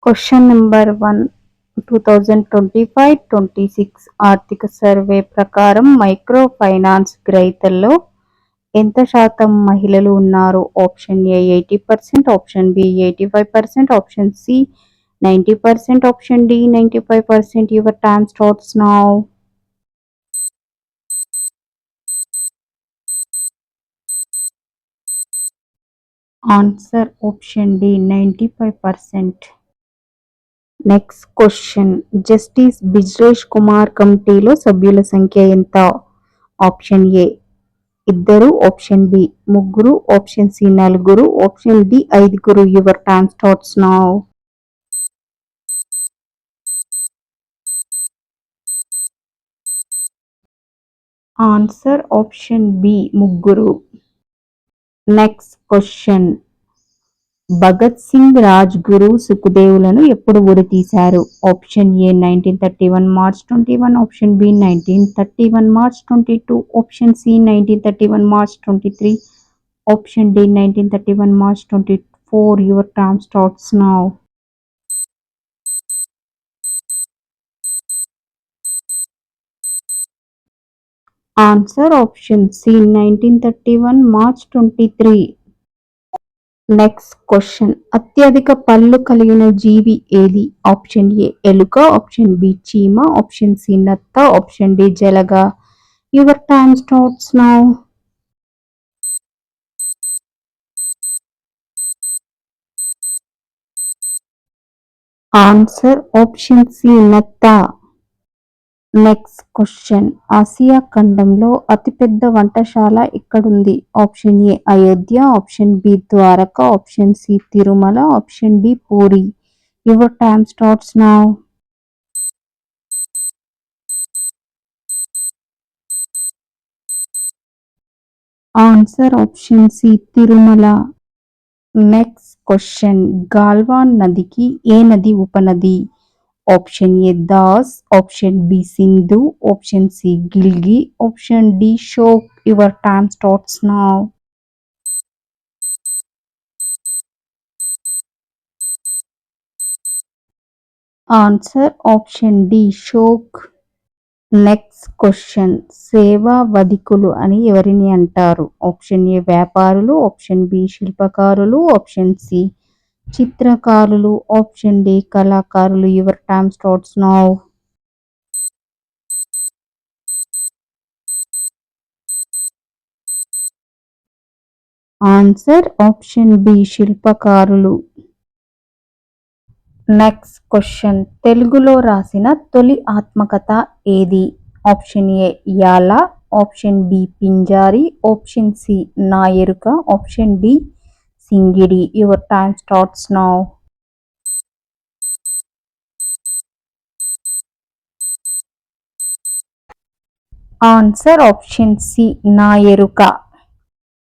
Question number 1 2025-26 ఆర్థిక survey ప్రకారం micro finance గ్రహీతల్లో ఎంత శాతం మహిళలు ఉన్నారు? Option A 80%, option B 85%, option C 90%, option D 95%. Your time starts now. Answer option D 95%. Next question. Justice Brijesh Kumar కమిటీలో సభ్యుల సంఖ్య ఎంత? Option A 2, option B 3, option C 4, option D 5. Your time starts now. Answer option B 3. Next question. Bhagat Singh, Rajguru, సుఖదేవులను ఎప్పుడు ఉరితీశారు? Option A 1931 March 21, option B 1931 March 22, option C 1931 March 23, option D 1931 March 24. Your time starts now. Answer option C 1931 March 23. Next question. అత్యధిక పళ్ళు కలిగిన జీవి ఏది? Option A ఎలుక, option B చీమ, ఆప్షన్ సి నత్త, ఆప్షన్ డి జలగ. Your time starts now. Answer option C నత్త. Next question. ఆసియా ఖండంలో అతిపెద్ద వంటశాల ఎక్కడుంది? Option A Ayodhya, option B Dwarka, option C Tirumala, option D Puri. Your time starts now. Answer option C Tirumala. Next question. Galwan నదికి ఏ నది ఉపనది? ఆప్షన్ ఏ దాస్, option B Sindhu, option C గిల్గి, option D Shyok. Your time starts now. Answer option D Shyok. Next question. సేవా వధికులు అని ఎవరిని అంటారు? ఆప్షన్ ఏ వ్యాపారులు, ఆప్షన్ బి శిల్పకారులు, ఆప్షన్ సి చిత్రకారులు, ఆప్షన్ డి కళాకారులు. Your time starts now. Answer option B శిల్పకారులు. Next question. తెలుగులో రాసిన తొలి ఆత్మకథ ఏది? ఆప్షన్ ఏ యాల, option B Pinjari, option C Naa Eruka, option D Singidi. Your time starts now. Answer option C Naa ఎరుక.